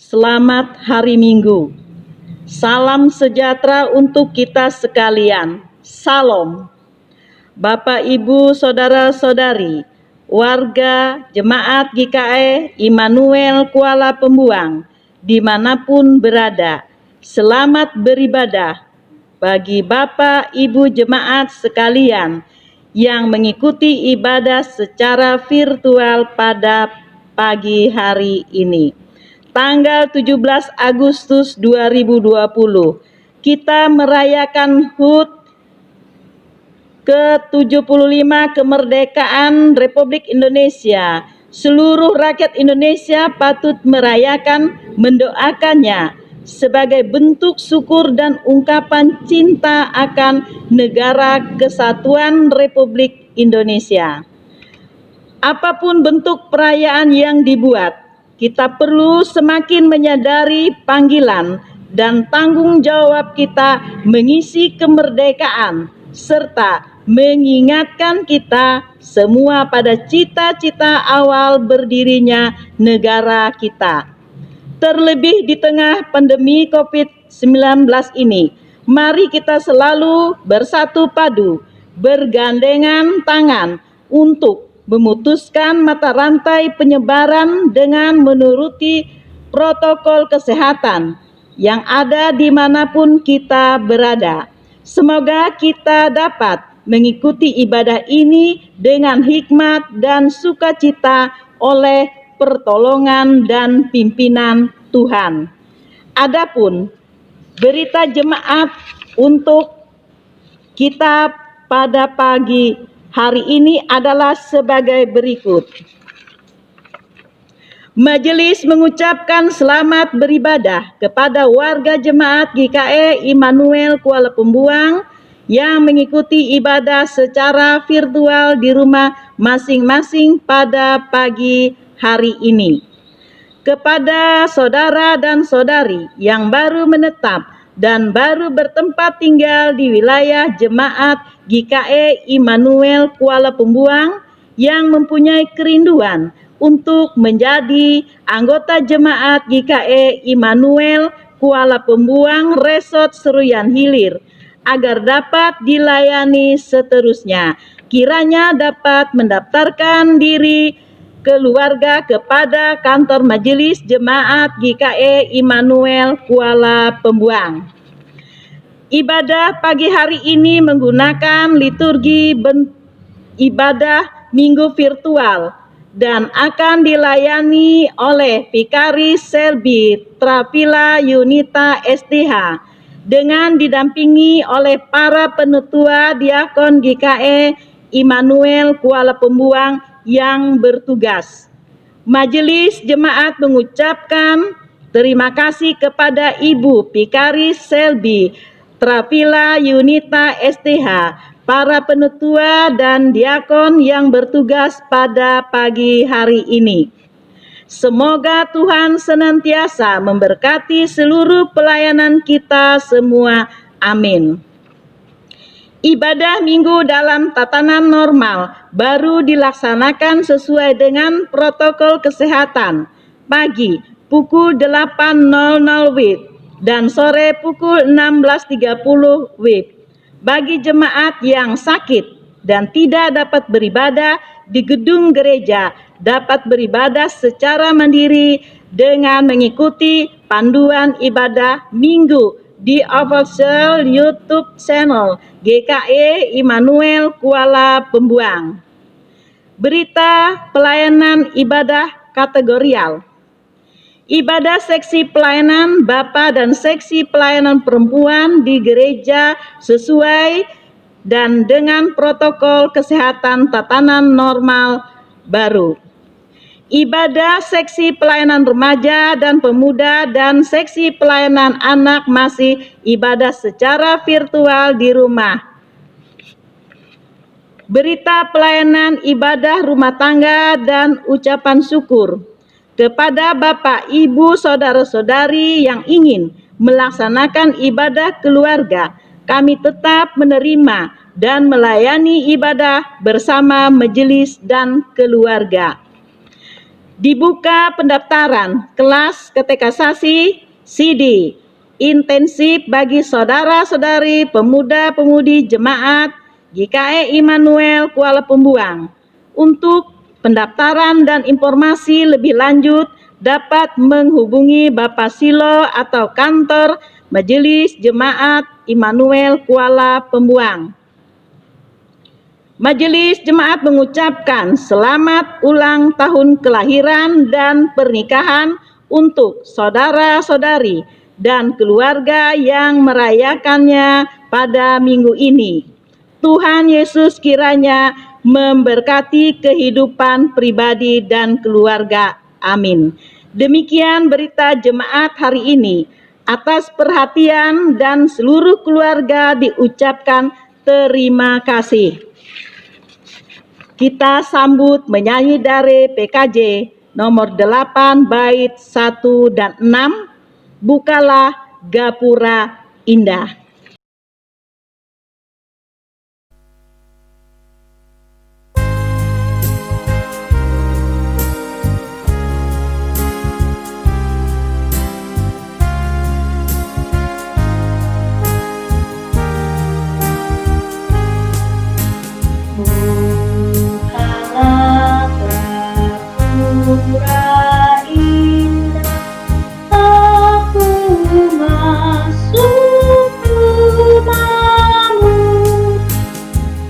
Selamat hari Minggu. Salam sejahtera untuk kita sekalian. Salam. Bapak, Ibu, Saudara-saudari, warga Jemaat GKE Immanuel Kuala Pembuang, dimanapun berada, selamat beribadah. Bagi Bapak, Ibu Jemaat sekalian yang mengikuti ibadah secara virtual pada pagi hari ini, tanggal 17 Agustus 2020, kita merayakan HUT ke-75 kemerdekaan Republik Indonesia. Seluruh rakyat Indonesia patut merayakan, mendoakannya sebagai bentuk syukur dan ungkapan cinta akan negara kesatuan Republik Indonesia. Apapun bentuk perayaan yang dibuat, kita perlu semakin menyadari panggilan dan tanggung jawab kita mengisi kemerdekaan, serta mengingatkan kita semua pada cita-cita awal berdirinya negara kita. Terlebih di tengah pandemi COVID-19 ini, mari kita selalu bersatu padu, bergandengan tangan untuk memutuskan mata rantai penyebaran dengan menuruti protokol kesehatan yang ada dimanapun kita berada. Semoga kita dapat mengikuti ibadah ini dengan hikmat dan sukacita oleh pertolongan dan pimpinan Tuhan. Adapun berita jemaat untuk kita pada pagi hari ini adalah sebagai berikut. Majelis mengucapkan selamat beribadah kepada warga jemaat GKE Immanuel Kuala Pembuang yang mengikuti ibadah secara virtual di rumah masing-masing pada pagi hari ini. Kepada saudara dan saudari yang baru menetap dan baru bertempat tinggal di wilayah jemaat GKE Immanuel Kuala Pembuang yang mempunyai kerinduan untuk menjadi anggota jemaat GKE Immanuel Kuala Pembuang Resort Seruyan Hilir agar dapat dilayani seterusnya, kiranya dapat mendaftarkan diri keluarga kepada kantor Majelis Jemaat GKE Immanuel Kuala Pembuang. Ibadah pagi hari ini menggunakan liturgi ibadah minggu virtual dan akan dilayani oleh Vikaris Selby Trafila Yunita SDH dengan didampingi oleh para penetua diakon GKE Immanuel Kuala Pembuang yang bertugas. Majelis Jemaat mengucapkan terima kasih kepada Ibu Vikaris Selby Trafila Yunita SDH, para penetua dan diakon yang bertugas pada pagi hari ini. Semoga Tuhan senantiasa memberkati seluruh pelayanan kita semua. Amin. Ibadah minggu dalam tatanan normal baru dilaksanakan sesuai dengan protokol kesehatan. Pagi pukul 8.00 WIB dan sore pukul 16.30 WIB. Bagi jemaat yang sakit dan tidak dapat beribadah di gedung gereja, dapat beribadah secara mandiri dengan mengikuti panduan ibadah minggu di official YouTube channel GKE Immanuel Kuala Pembuang. Berita pelayanan ibadah kategorial. Ibadah seksi pelayanan Bapa dan seksi pelayanan perempuan di gereja sesuai dan dengan protokol kesehatan tatanan normal baru. Ibadah seksi pelayanan remaja dan pemuda dan seksi pelayanan anak masih ibadah secara virtual di rumah. Berita pelayanan ibadah rumah tangga dan ucapan syukur. Kepada Bapak, Ibu, Saudara-saudari yang ingin melaksanakan ibadah keluarga, kami tetap menerima dan melayani ibadah bersama majelis dan keluarga. Dibuka pendaftaran kelas katekisasi CD intensif bagi saudara-saudari pemuda-pemudi jemaat GKI Immanuel Kuala Pembuang. Untuk pendaftaran dan informasi lebih lanjut dapat menghubungi Bapak Silo atau kantor Majelis Jemaat Immanuel Kuala Pembuang. Majelis Jemaat mengucapkan selamat ulang tahun kelahiran dan pernikahan untuk saudara-saudari dan keluarga yang merayakannya pada minggu ini. Tuhan Yesus kiranya memberkati kehidupan pribadi dan keluarga. Amin. Demikian berita jemaat hari ini. Atas perhatian dan seluruh keluarga diucapkan terima kasih. Kita sambut menyanyi dari PKJ nomor 8 bait 1 dan 6, Bukalah Gapura Indah. Gapura indah, aku masuk rumahmu,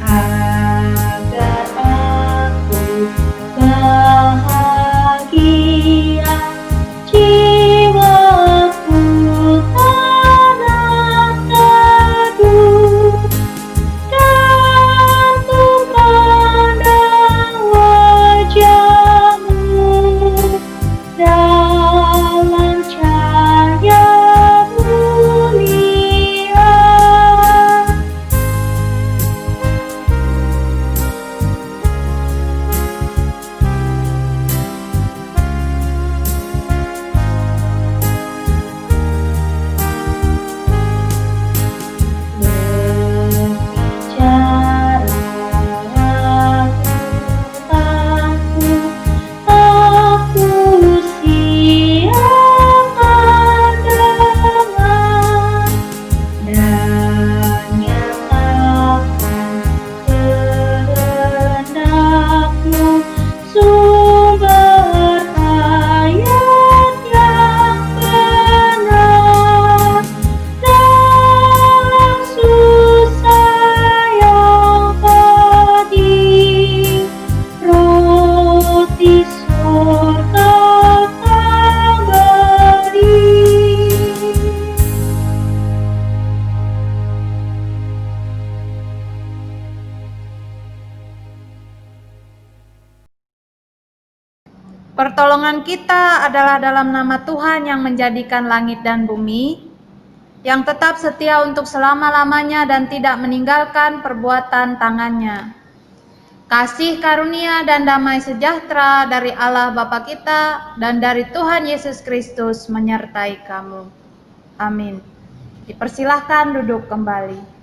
agar aku bahagia, jiwaku tenang teduh, dan ku pandang wajahmu dalam cahaya mulia. Aku siap mendengar dan nyatakan kehendakmu, sumber hayat yang benar. Dalam susah yang pedih, roti surga kau beri. Pertolongan kita adalah dalam nama Tuhan yang menjadikan langit dan bumi, yang tetap setia untuk selama-lamanya dan tidak meninggalkan perbuatan tangannya. Kasih karunia dan damai sejahtera dari Allah Bapa kita dan dari Tuhan Yesus Kristus menyertai kamu. Amin. Dipersilahkan duduk kembali.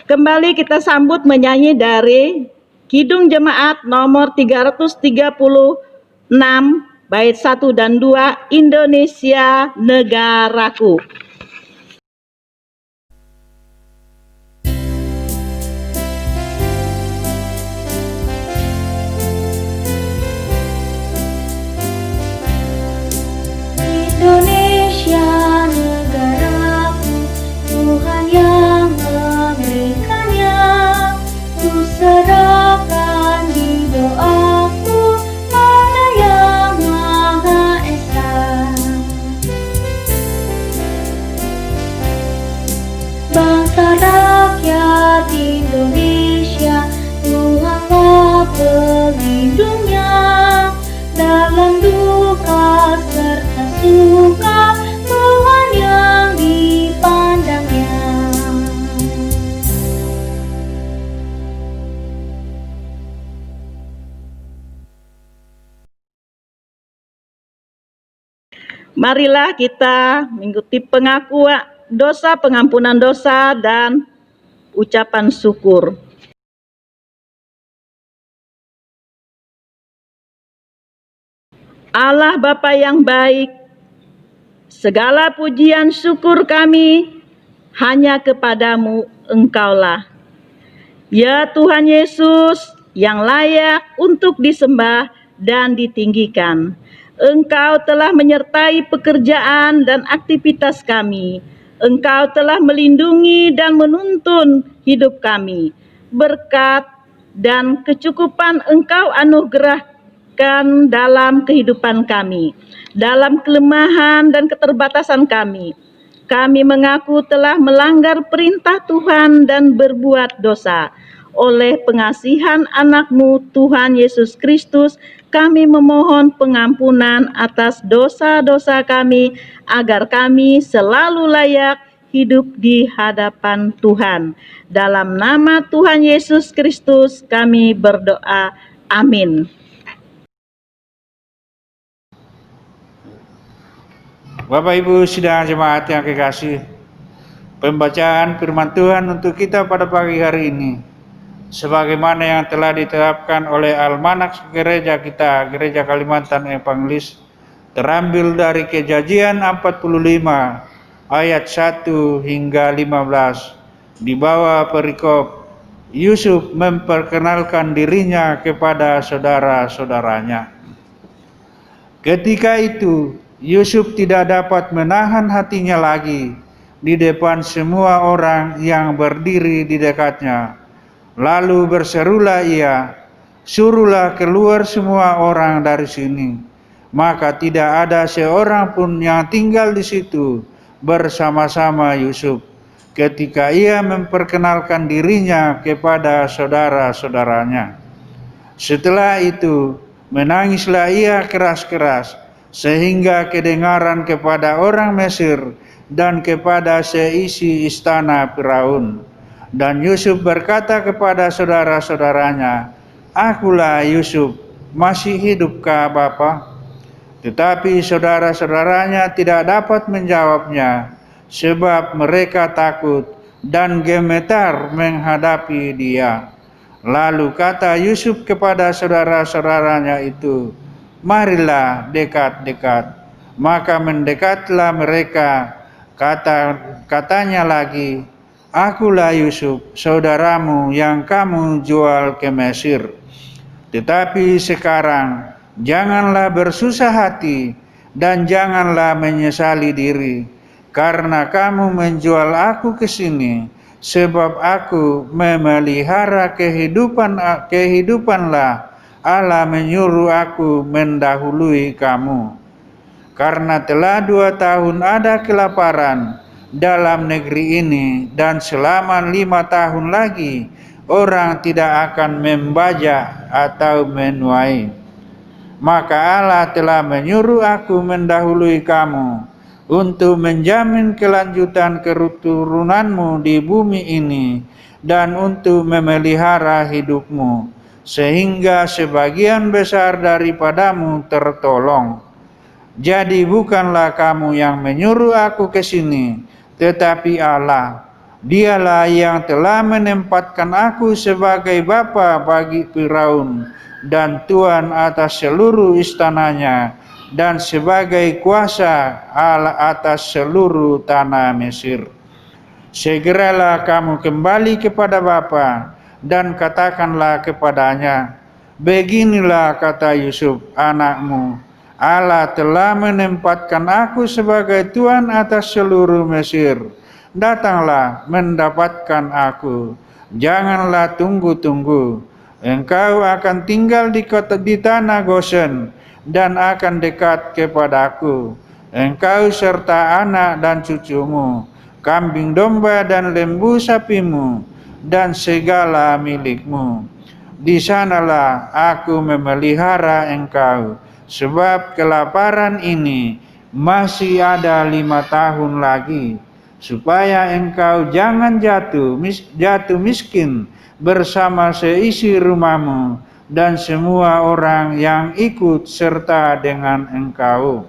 Kembali kita sambut menyanyi dari Kidung Jemaat nomor 336 bait 1 dan 2, Indonesia Negaraku. Indonesia negaraku, Tuhan yang memberikannya, ku serahkan di doaku pada Yang Maha Esa. Bangsa rakyat Indonesia, Tuhanlah pelindungnya, dalam duka serta suka, Tuhan yang dipandangnya. Marilah kita mengikuti pengakuan dosa, pengampunan dosa dan ucapan syukur. Allah Bapa yang baik, segala pujian syukur kami hanya kepadamu, Engkaulah. Ya Tuhan Yesus, yang layak untuk disembah dan ditinggikan. Engkau telah menyertai pekerjaan dan aktivitas kami. Engkau telah melindungi dan menuntun hidup kami. Berkat dan kecukupan Engkau anugerahkan dalam kehidupan kami, dalam kelemahan dan keterbatasan kami. Kami mengaku telah melanggar perintah Tuhan dan berbuat dosa. Oleh pengasihan anak-Mu Tuhan Yesus Kristus, kami memohon pengampunan atas dosa-dosa kami, agar kami selalu layak hidup di hadapan Tuhan. Dalam nama Tuhan Yesus Kristus kami berdoa. Amin. Bapak Ibu sidang jemaat yang kekasih, pembacaan firman Tuhan untuk kita pada pagi hari ini, sebagaimana yang telah ditetapkan oleh Almanak Gereja kita, Gereja Kalimantan Evangelis, terambil dari Kejadian 45 ayat 1 hingga 15, di bawah perikop Yusuf memperkenalkan dirinya kepada saudara-saudaranya. Ketika itu Yusuf tidak dapat menahan hatinya lagi di depan semua orang yang berdiri di dekatnya. Lalu berserulah ia, "Suruhlah keluar semua orang dari sini." Maka tidak ada seorang pun yang tinggal di situ bersama-sama Yusuf ketika ia memperkenalkan dirinya kepada saudara-saudaranya. Setelah itu menangislah ia keras-keras, sehingga kedengaran kepada orang Mesir dan kepada seisi istana Firaun. Dan Yusuf berkata kepada saudara-saudaranya, "Akulah Yusuf, masih hidupkah Bapa?" Tetapi saudara-saudaranya tidak dapat menjawabnya, sebab mereka takut dan gemetar menghadapi dia. Lalu kata Yusuf kepada saudara-saudaranya itu, "Marilah dekat-dekat." Maka mendekatlah mereka. Katanya lagi, "Akulah Yusuf, saudaramu yang kamu jual ke Mesir. Tetapi sekarang janganlah bersusah hati dan janganlah menyesali diri, karena kamu menjual aku ke sini, sebab aku memelihara kehidupanlah Allah menyuruh aku mendahului kamu. Karena telah 2 tahun ada kelaparan dalam negeri ini, dan selama 5 tahun lagi orang tidak akan membajak atau menuai. Maka Allah telah menyuruh aku mendahului kamu untuk menjamin kelanjutan keturunanmu di bumi ini dan untuk memelihara hidupmu, sehingga sebagian besar daripadamu tertolong. Jadi bukanlah kamu yang menyuruh aku ke sini, tetapi Allah. Dialah yang telah menempatkan aku sebagai bapa bagi Firaun dan tuan atas seluruh istananya, dan sebagai kuasa atas seluruh tanah Mesir. Segeralah kamu kembali kepada bapa dan katakanlah kepadanya, 'Beginilah kata Yusuf anakmu, Allah telah menempatkan aku sebagai tuan atas seluruh Mesir. Datanglah mendapatkan aku. Janganlah tunggu-tunggu. Engkau akan tinggal di tanah Gosen dan akan dekat kepadaku. Engkau serta anak dan cucumu, kambing domba dan lembu sapimu, dan segala milikmu. Di sanalah aku memelihara engkau, sebab kelaparan ini masih ada 5 tahun lagi, supaya engkau jangan jatuh miskin bersama seisi rumahmu dan semua orang yang ikut serta dengan engkau.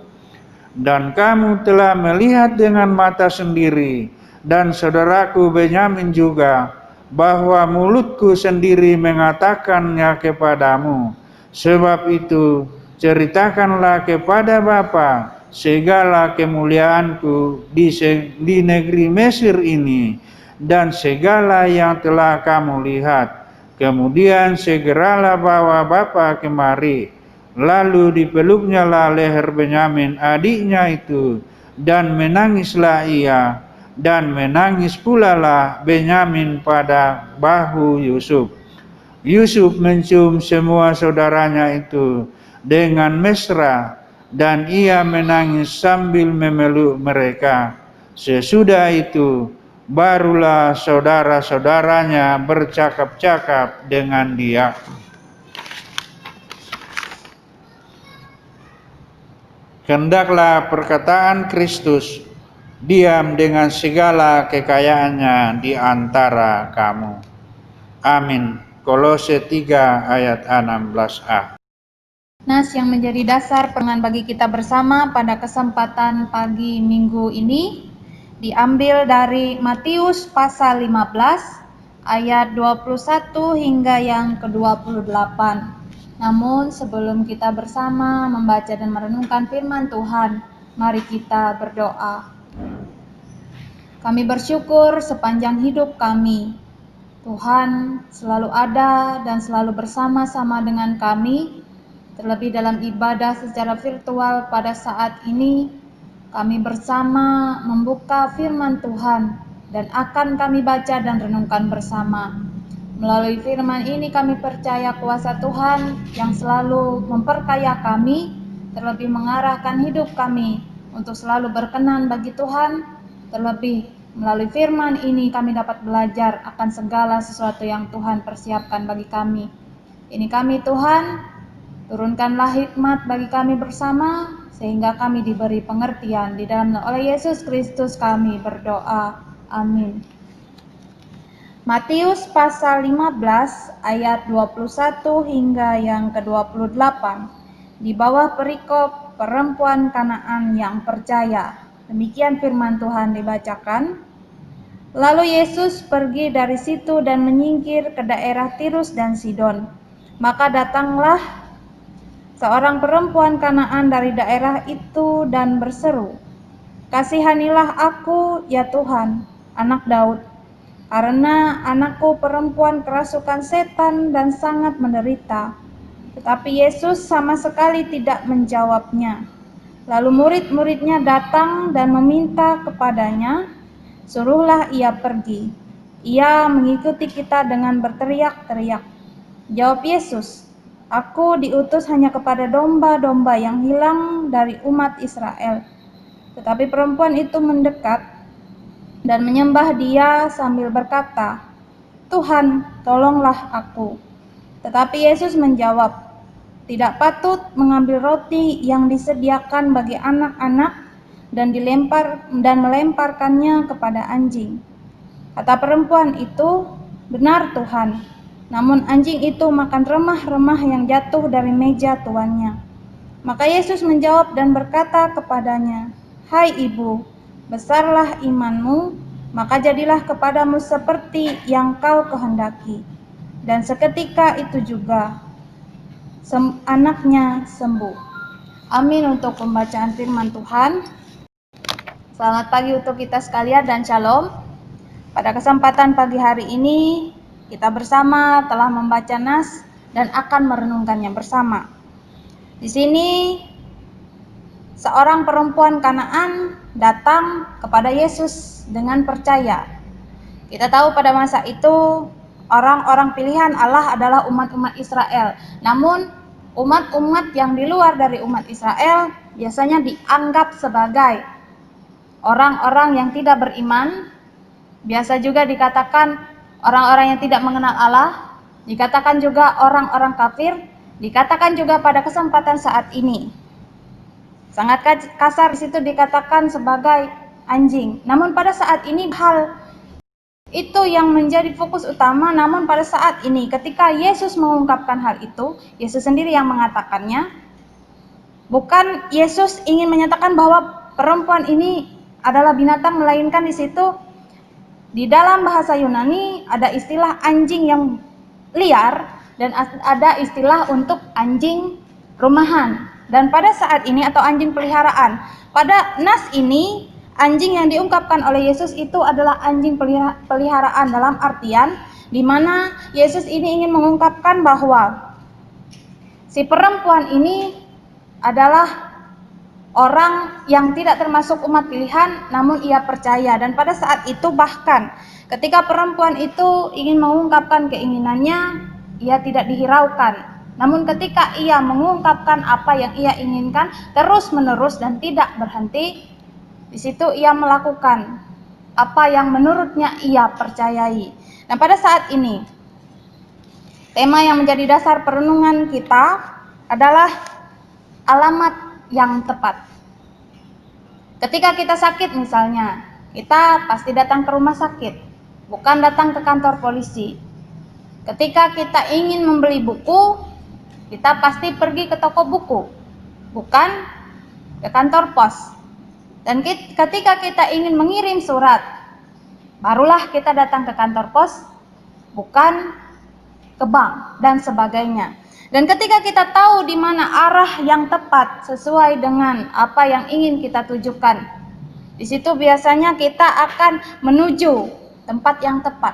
Dan kamu telah melihat dengan mata sendiri, dan saudaraku Benyamin juga, bahwa mulutku sendiri mengatakannya kepadamu. Sebab itu, ceritakanlah kepada Bapa segala kemuliaanku di negeri Mesir ini, dan segala yang telah kamu lihat. Kemudian segeralah bawa Bapa kemari. Lalu dipeluknyalah leher Benyamin adiknya itu, dan menangislah ia, dan menangis pula lah Benyamin pada bahu Yusuf. Yusuf mencium semua saudaranya itu dengan mesra, dan ia menangis sambil memeluk mereka. Sesudah itu, barulah saudara-saudaranya bercakap-cakap dengan dia. Hendaklah perkataan Kristus diam dengan segala kekayaannya di antara kamu. Amin. Kolose 3 ayat 16a. Nas yang menjadi dasar perenungan bagi kita bersama pada kesempatan pagi Minggu ini diambil dari Matius pasal 15 ayat 21 hingga yang ke-28. Namun sebelum kita bersama membaca dan merenungkan firman Tuhan, mari kita berdoa. Kami bersyukur sepanjang hidup kami, Tuhan selalu ada dan selalu bersama-sama dengan kami. Terlebih dalam ibadah secara virtual pada saat ini, kami bersama membuka firman Tuhan dan akan kami baca dan renungkan bersama. Melalui firman ini kami percaya kuasa Tuhan yang selalu memperkaya kami, terlebih mengarahkan hidup kami untuk selalu berkenan bagi Tuhan. Terlebih melalui firman ini kami dapat belajar akan segala sesuatu yang Tuhan persiapkan bagi kami. Ini kami Tuhan, turunkanlah hikmat bagi kami bersama, sehingga kami diberi pengertian. Di dalam nama oleh Yesus Kristus kami berdoa. Amin. Matius pasal 15 ayat 21 hingga yang ke-28. Di bawah perikop perempuan Kanaan yang percaya. Demikian firman Tuhan dibacakan. Lalu Yesus pergi dari situ dan menyingkir ke daerah Tirus dan Sidon. Maka datanglah seorang perempuan Kanaan dari daerah itu dan berseru, "Kasihanilah aku, ya Tuhan, anak Daud, karena anakku perempuan kerasukan setan dan sangat menderita." Tetapi Yesus sama sekali tidak menjawabnya. Lalu murid-muridnya datang dan meminta kepadanya, "Suruhlah ia pergi. Ia mengikuti kita dengan berteriak-teriak." Jawab Yesus, "Aku diutus hanya kepada domba-domba yang hilang dari umat Israel." Tetapi perempuan itu mendekat dan menyembah dia sambil berkata, "Tuhan, tolonglah aku." Tetapi Yesus menjawab, "Tidak patut mengambil roti yang disediakan bagi anak-anak dan melemparkannya kepada anjing." Kata perempuan itu, "Benar Tuhan, namun anjing itu makan remah-remah yang jatuh dari meja tuannya." Maka Yesus menjawab dan berkata kepadanya, "Hai ibu, besarlah imanmu, maka jadilah kepadamu seperti yang kau kehendaki." Dan seketika itu juga anaknya sembuh. Amin untuk pembacaan firman Tuhan. Selamat pagi untuk kita sekalian dan shalom. Pada kesempatan pagi hari ini, kita bersama telah membaca nas dan akan merenungkannya bersama. Di sini, seorang perempuan Kanaan datang kepada Yesus dengan percaya. Kita tahu pada masa itu, orang-orang pilihan Allah adalah umat-umat Israel. Namun, umat-umat yang di luar dari umat Israel biasanya dianggap sebagai orang-orang yang tidak beriman. Biasa juga dikatakan orang-orang yang tidak mengenal Allah, dikatakan juga orang-orang kafir, dikatakan juga pada kesempatan saat ini. Sangat kasar di situ dikatakan sebagai anjing. Namun pada saat ini hal itu yang menjadi fokus utama. Namun pada saat ini ketika Yesus mengungkapkan hal itu, Yesus sendiri yang mengatakannya. Bukan Yesus ingin menyatakan bahwa perempuan ini adalah binatang, melainkan di situ Di dalam bahasa Yunani ada istilah anjing yang liar dan ada istilah untuk anjing rumahan. Dan pada saat ini atau anjing peliharaan, pada nas ini anjing yang diungkapkan oleh Yesus itu adalah anjing peliharaan, dalam artian di mana Yesus ini ingin mengungkapkan bahwa si perempuan ini adalah orang yang tidak termasuk umat pilihan, namun ia percaya. Dan pada saat itu bahkan ketika perempuan itu ingin mengungkapkan keinginannya, ia tidak dihiraukan. Namun ketika ia mengungkapkan apa yang ia inginkan terus menerus dan tidak berhenti, di situ ia melakukan apa yang menurutnya ia percayai. Dan pada saat ini tema yang menjadi dasar perenungan kita adalah alamat yang tepat. Ketika kita sakit misalnya, kita pasti datang ke rumah sakit, bukan datang ke kantor polisi. Ketika kita ingin membeli buku, kita pasti pergi ke toko buku, bukan ke kantor pos. Dan ketika kita ingin mengirim surat, barulah kita datang ke kantor pos, bukan ke bank dan sebagainya. Dan ketika kita tahu di mana arah yang tepat sesuai dengan apa yang ingin kita tujukan, di situ biasanya kita akan menuju tempat yang tepat.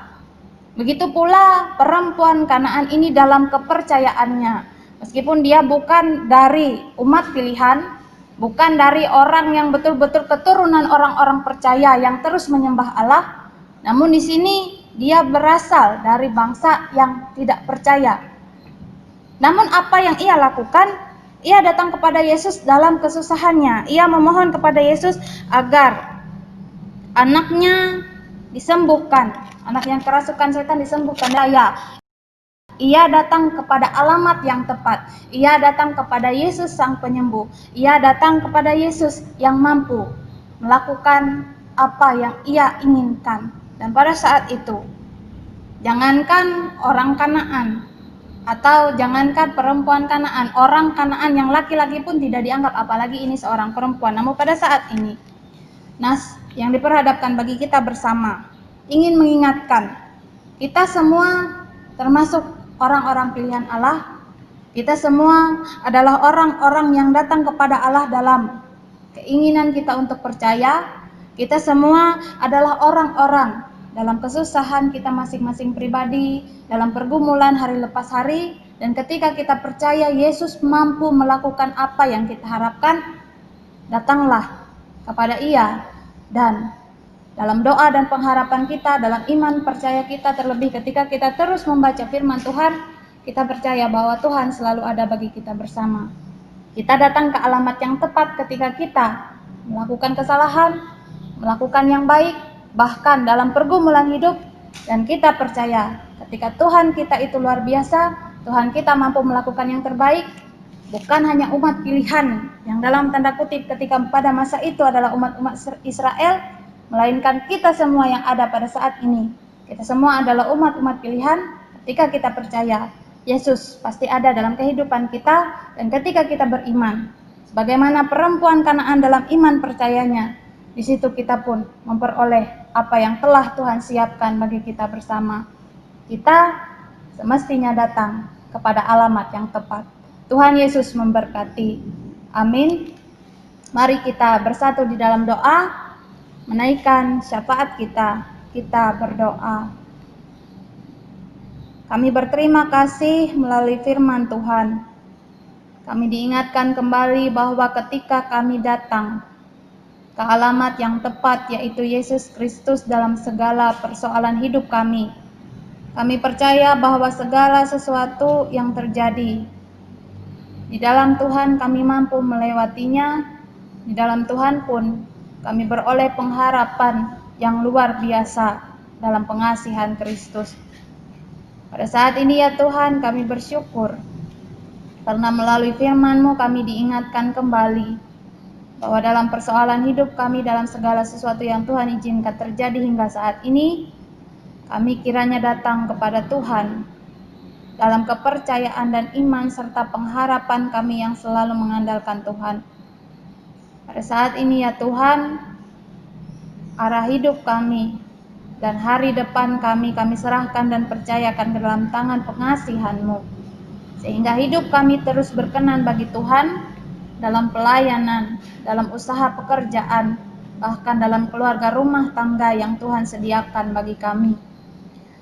Begitu pula perempuan Kanaan ini dalam kepercayaannya, meskipun dia bukan dari umat pilihan, bukan dari orang yang betul-betul keturunan orang-orang percaya yang terus menyembah Allah, namun di sini dia berasal dari bangsa yang tidak percaya. Namun apa yang ia lakukan? Ia datang kepada Yesus dalam kesusahannya. Ia memohon kepada Yesus agar anaknya disembuhkan, anak yang kerasukan setan disembuhkan. Ia datang kepada alamat yang tepat. Ia datang kepada Yesus sang penyembuh. Ia datang kepada Yesus yang mampu melakukan apa yang ia inginkan. Dan pada saat itu, jangankan orang Kanaan atau jangankan perempuan Kanaan, orang Kanaan yang laki-laki pun tidak dianggap, apalagi ini seorang perempuan. Namun pada saat ini, nas yang diperhadapkan bagi kita bersama ingin mengingatkan kita semua termasuk orang-orang pilihan Allah. Kita semua adalah orang-orang yang datang kepada Allah dalam keinginan kita untuk percaya. Kita semua adalah orang-orang dalam kesusahan kita masing-masing pribadi, dalam pergumulan hari lepas hari, dan ketika kita percaya Yesus mampu melakukan apa yang kita harapkan, datanglah kepada Ia. Dan dalam doa dan pengharapan kita, dalam iman percaya kita, terlebih ketika kita terus membaca firman Tuhan, kita percaya bahwa Tuhan selalu ada bagi kita bersama. Kita datang ke alamat yang tepat ketika kita melakukan kesalahan, melakukan yang baik, bahkan dalam pergumulan hidup, dan kita percaya ketika Tuhan kita itu luar biasa, Tuhan kita mampu melakukan yang terbaik, bukan hanya umat pilihan yang dalam tanda kutip ketika pada masa itu adalah umat-umat Israel, melainkan kita semua yang ada pada saat ini. Kita semua adalah umat-umat pilihan. Ketika kita percaya Yesus pasti ada dalam kehidupan kita, dan ketika kita beriman sebagaimana perempuan Kanaan dalam iman percayanya, di situ kita pun memperoleh apa yang telah Tuhan siapkan bagi kita bersama. Kita semestinya datang kepada alamat yang tepat. Tuhan Yesus memberkati. Amin. Mari kita bersatu di dalam doa, menaikkan syafaat kita. Kita berdoa. Kami berterima kasih melalui firman Tuhan. Kami diingatkan kembali bahwa ketika kami datang ke alamat yang tepat, yaitu Yesus Kristus dalam segala persoalan hidup kami, kami percaya bahwa segala sesuatu yang terjadi di dalam Tuhan kami mampu melewatinya. Di dalam Tuhan pun kami beroleh pengharapan yang luar biasa dalam pengasihan Kristus. Pada saat ini ya Tuhan, kami bersyukur karena melalui firman-Mu kami diingatkan kembali bahwa dalam persoalan hidup kami, dalam segala sesuatu yang Tuhan izinkan terjadi hingga saat ini, kami kiranya datang kepada Tuhan dalam kepercayaan dan iman serta pengharapan kami yang selalu mengandalkan Tuhan. Pada saat ini ya Tuhan, arah hidup kami, dan hari depan kami serahkan dan percayakan ke dalam tangan pengasihan-Mu, sehingga hidup kami terus berkenan bagi Tuhan dalam pelayanan, dalam usaha pekerjaan, bahkan dalam keluarga rumah tangga yang Tuhan sediakan bagi kami.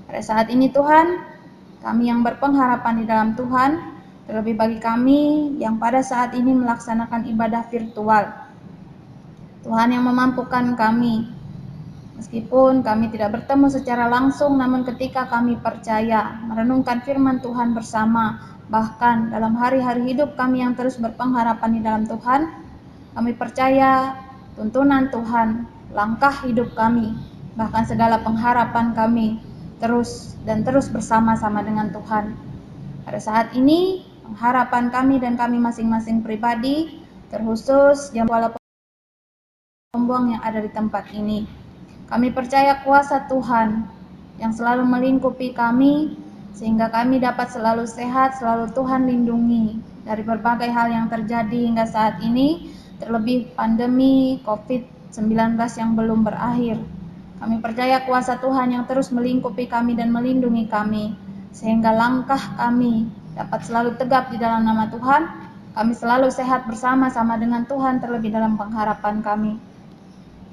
Pada saat ini Tuhan, kami yang berpengharapan di dalam Tuhan, terlebih bagi kami yang pada saat ini melaksanakan ibadah virtual, Tuhan yang memampukan kami. Meskipun kami tidak bertemu secara langsung, namun ketika kami percaya merenungkan firman Tuhan bersama, bahkan dalam hari-hari hidup kami yang terus berpengharapan di dalam Tuhan, kami percaya tuntunan Tuhan, langkah hidup kami, bahkan segala pengharapan kami terus bersama-sama dengan Tuhan. Pada saat ini, pengharapan kami dan kami masing-masing pribadi, terkhusus jemaat pembuang yang ada di tempat ini. Kami percaya kuasa Tuhan yang selalu melingkupi kami, sehingga kami dapat selalu sehat, selalu Tuhan lindungi dari berbagai hal yang terjadi hingga saat ini, terlebih pandemi COVID-19 yang belum berakhir. Kami percaya kuasa Tuhan yang terus melingkupi kami dan melindungi kami, sehingga langkah kami dapat selalu tegap di dalam nama Tuhan. Kami selalu sehat bersama-sama dengan Tuhan, terlebih dalam pengharapan kami.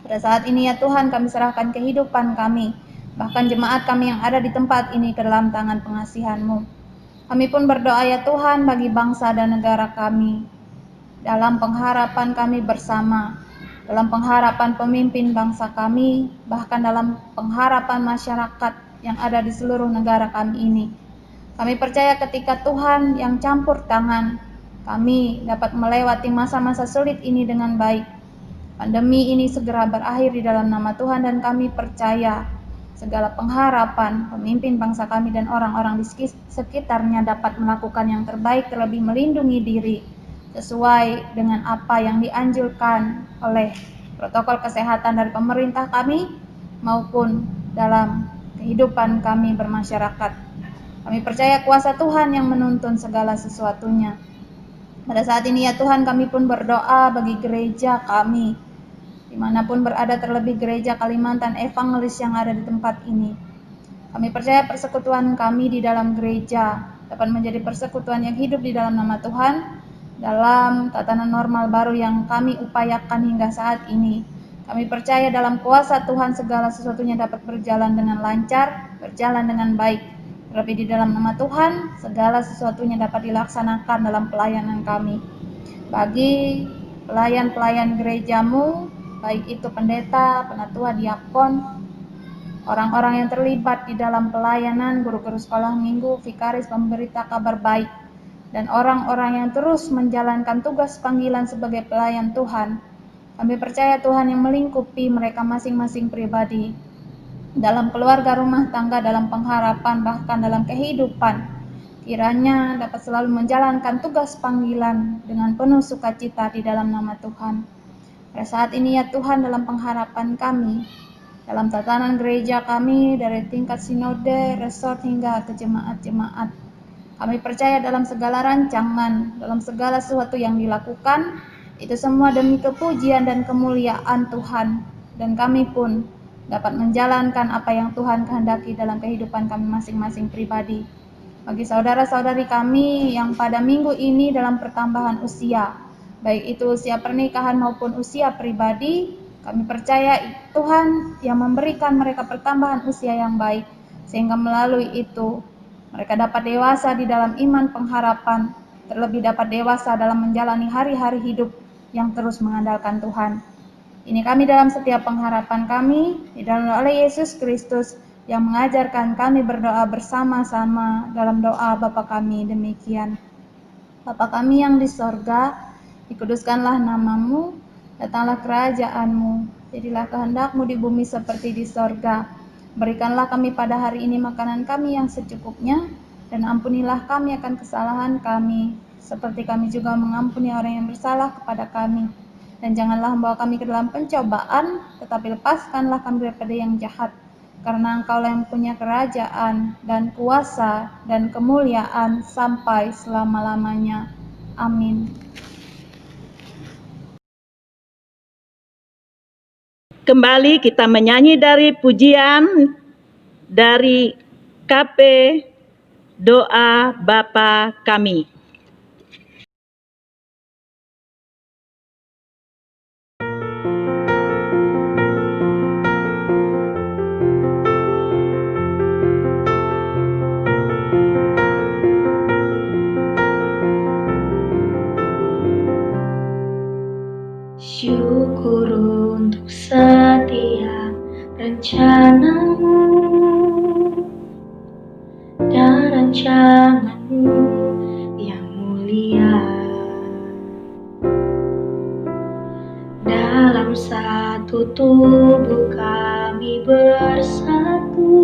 Pada saat ini ya Tuhan, kami serahkan kehidupan kami, bahkan jemaat kami yang ada di tempat ini ke dalam tangan pengasihan-Mu. Kami pun berdoa ya Tuhan bagi bangsa dan negara kami, dalam pengharapan kami bersama, dalam pengharapan pemimpin bangsa kami, bahkan dalam pengharapan masyarakat yang ada di seluruh negara kami ini. Kami percaya ketika Tuhan yang campur tangan, kami dapat melewati masa-masa sulit ini dengan baik. Pandemi ini segera berakhir di dalam nama Tuhan, dan kami percaya segala pengharapan pemimpin bangsa kami dan orang-orang di sekitarnya dapat melakukan yang terbaik, terlebih melindungi diri sesuai dengan apa yang dianjurkan oleh protokol kesehatan dari pemerintah kami maupun dalam kehidupan kami bermasyarakat. Kami percaya kuasa Tuhan yang menuntun segala sesuatunya. Pada saat ini ya Tuhan, kami pun berdoa bagi gereja kami, dimanapun berada, terlebih gereja Kalimantan Evangelis yang ada di tempat ini. Kami percaya persekutuan kami di dalam gereja dapat menjadi persekutuan yang hidup di dalam nama Tuhan, dalam tatanan normal baru yang kami upayakan hingga saat ini. Kami percaya dalam kuasa Tuhan segala sesuatunya dapat berjalan dengan lancar, berjalan dengan baik. Terlebih di dalam nama Tuhan, segala sesuatunya dapat dilaksanakan dalam pelayanan kami. Bagi pelayan-pelayan gereja-Mu, baik itu pendeta, penatua, diakon, orang-orang yang terlibat di dalam pelayanan, guru-guru sekolah minggu, vikaris, pemberita kabar baik, dan orang-orang yang terus menjalankan tugas panggilan sebagai pelayan Tuhan. Kami percaya Tuhan yang melingkupi mereka masing-masing pribadi, dalam keluarga rumah tangga, dalam pengharapan, bahkan dalam kehidupan, kiranya dapat selalu menjalankan tugas panggilan dengan penuh sukacita di dalam nama Tuhan. Pada saat ini ya Tuhan, dalam pengharapan kami, dalam tatanan gereja kami, dari tingkat sinode, resort hingga ke jemaat-jemaat, kami percaya dalam segala rancangan, dalam segala sesuatu yang dilakukan, itu semua demi kepujian dan kemuliaan Tuhan, dan kami pun dapat menjalankan apa yang Tuhan kehendaki dalam kehidupan kami masing-masing pribadi. Bagi saudara-saudari kami yang pada minggu ini dalam pertambahan usia, baik itu usia pernikahan maupun usia pribadi, kami percaya Tuhan yang memberikan mereka pertambahan usia yang baik, sehingga melalui itu mereka dapat dewasa di dalam iman pengharapan, terlebih dapat dewasa dalam menjalani hari-hari hidup yang terus mengandalkan Tuhan. Ini kami dalam setiap pengharapan kami, di dalam oleh Yesus Kristus yang mengajarkan kami berdoa bersama-sama dalam doa Bapa kami demikian. Bapa kami yang di sorga, dikuduskanlah namamu, datanglah kerajaanmu, jadilah kehendak-Mu di bumi seperti di sorga. Berikanlah kami pada hari ini makanan kami yang secukupnya, dan ampunilah kami akan kesalahan kami, seperti kami juga mengampuni orang yang bersalah kepada kami. Dan janganlah membawa kami ke dalam pencobaan, tetapi lepaskanlah kami daripada yang jahat. Karena Engkau-Lah yang punya kerajaan dan kuasa dan kemuliaan sampai selama-lamanya. Amin. Kembali kita menyanyi dari pujian dari KP Doa Bapa Kami. Syukur untuk setiap rencanamu dan rancanganmu yang mulia. Dalam satu tubuh kami bersatu,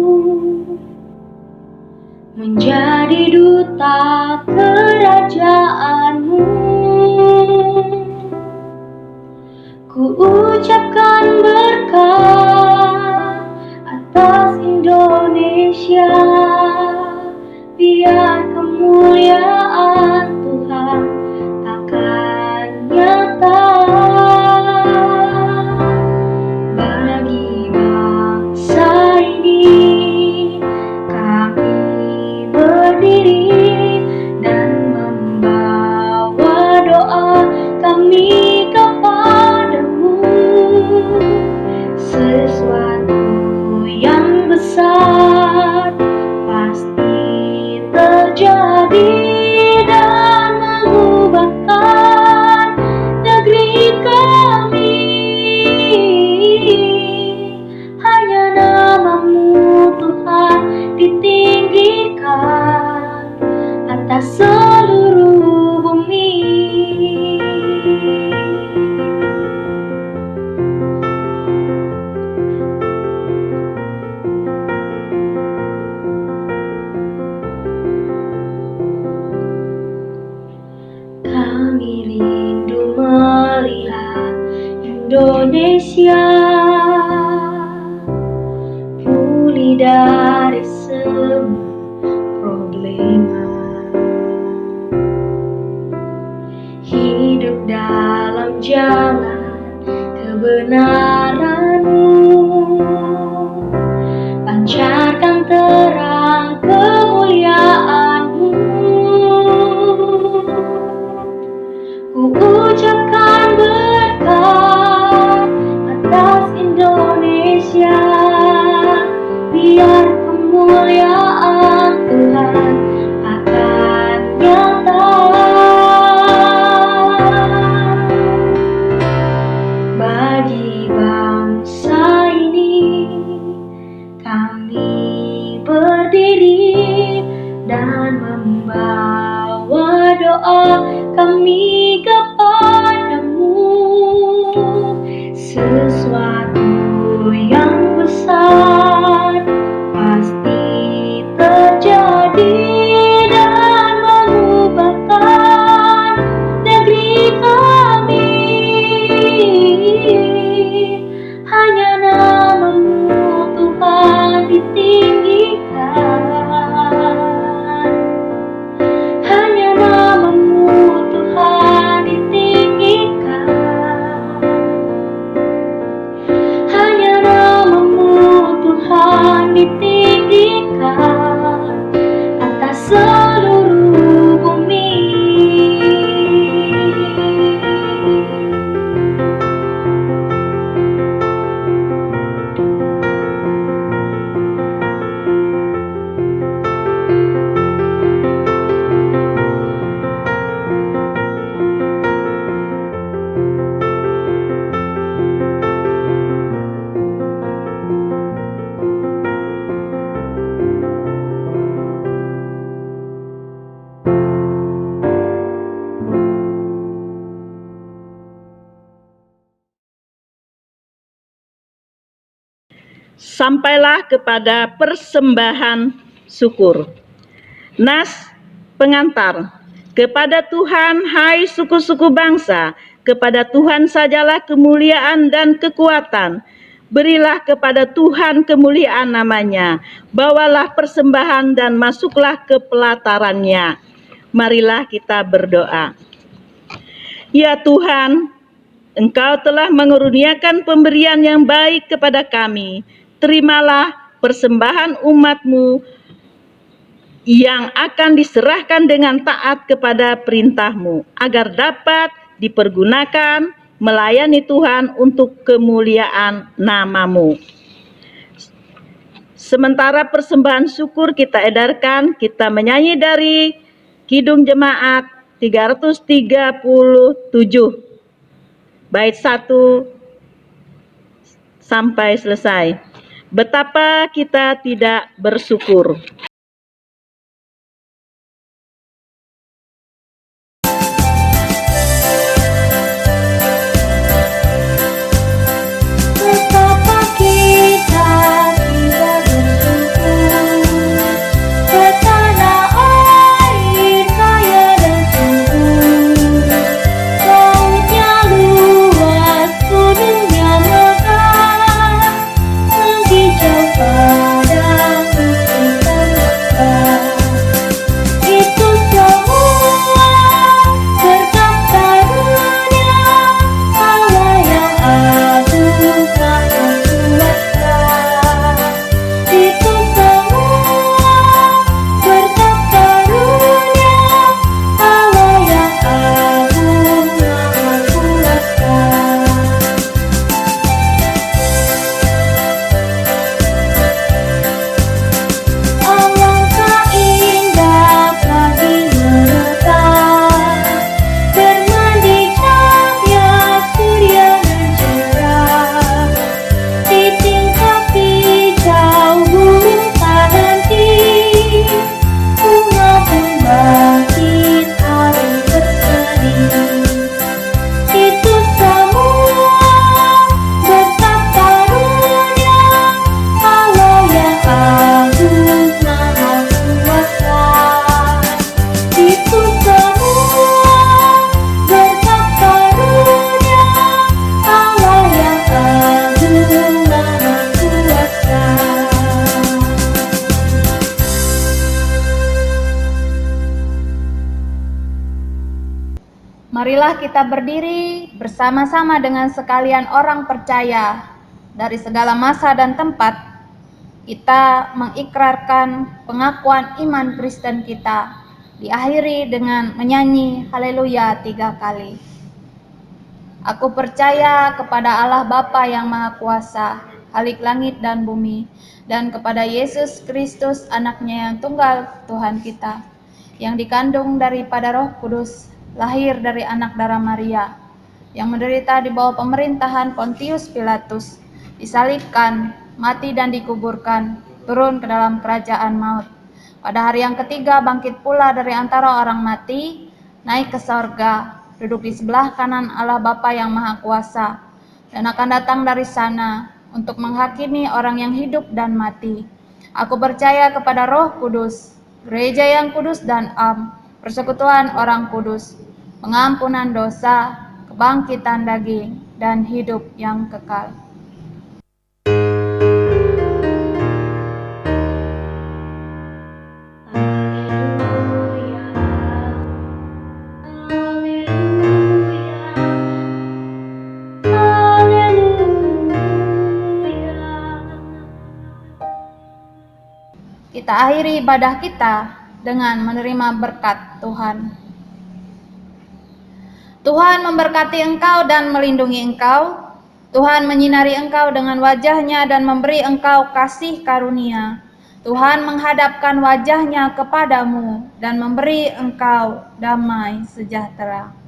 menjadi duta kerajaan-Mu. Ku ucapkan berkat atas Indonesia, biar kemuliaan Tuhan akan nyata bagi bangsa ini. Kami berdiri dan membawa doa kami kepadamu. Sesuatu yang besar pasti terjadi dan mengubahkan negeri kami. Hanya nama-Mu Tuhan ditinggikan atas seluruh bumi. Kami rindu melihat Indonesia pulih dari semua problema, hidup dalam jalan kebenaran-Mu, pancarkan terang kemuliaan-Mu. Ku ucapkan berkat atas Indonesia, biar kemuliaan Tuhan akan nyata bagi bangsa ini. Kami berdiri dan membawa doa kami kepadamu. Sesuatu yang besar pasti terjadi dan mengubahkan negeri kami. Hanya nama-Mu Tuhan ditinggikan. Hanya nama-Mu Tuhan ditinggikan. Hanya nama-Mu Tuhan ditinggikan atas seluruh bumi. Sampailah kepada persembahan syukur. Nas pengantar. Kepada Tuhan, hai suku-suku bangsa, kepada Tuhan sajalah kemuliaan dan kekuatan. Berilah kepada Tuhan kemuliaan namanya. Bawalah persembahan dan masuklah ke pelatarannya. Marilah kita berdoa. Ya Tuhan, Engkau telah mengaruniakan pemberian yang baik kepada kami. Terimalah persembahan umat-Mu yang akan diserahkan dengan taat kepada perintah-Mu, agar dapat dipergunakan melayani Tuhan untuk kemuliaan nama-Mu. Sementara persembahan syukur kita edarkan, kita menyanyi dari Kidung Jemaat 337, bait 1 sampai selesai. Betapa kita tidak bersyukur. Betapa kita tidak bersyukur, bertanah air kaya dan subur, lautnya luas, gunungnya megah, menghijau padang bukit dan lembah. Itu semua berkat karunia Allah yang agung maha kuasa. Itu semua berkat karunia Allah yang agung maha kuasa. Alangkah indah pagi menetap, bermandi cahaya surya dan cerah, di tingkap hijau burung tak nanti, bunga pun bangkit harum berseri. Itu semua berkat karunia Allah yang agung maha kuasa. Itu semua berkat karunia Allah yang agung maha kuasa. Marilah kita berdiri bersama-sama dengan sekalian orang percaya dari segala masa dan tempat. Kita mengikrarkan pengakuan iman Kristen kita, diakhiri dengan menyanyi haleluya 3 kali. Aku percaya kepada Allah Bapa yang Maha Kuasa, Khalik langit dan bumi, dan kepada Yesus Kristus anaknya yang tunggal Tuhan kita, yang dikandung daripada Roh Kudus, lahir dari anak darah Maria, yang menderita di bawah pemerintahan Pontius Pilatus, disalibkan, mati dan dikuburkan, turun ke dalam kerajaan maut. Pada hari yang ketiga bangkit pula dari antara orang mati, naik ke sorga, duduk di sebelah kanan Allah Bapa yang Maha Kuasa, dan akan datang dari sana untuk menghakimi orang yang hidup dan mati. Aku percaya kepada Roh Kudus, gereja yang kudus dan am, persekutuan orang kudus, pengampunan dosa, kebangkitan daging, dan hidup yang kekal. Kita akhiri ibadah kita dengan menerima berkat Tuhan. Tuhan memberkati engkau dan melindungi engkau. Tuhan menyinari engkau dengan wajah-Nya dan memberi engkau kasih karunia. Tuhan menghadapkan wajah-Nya kepadamu dan memberi engkau damai sejahtera.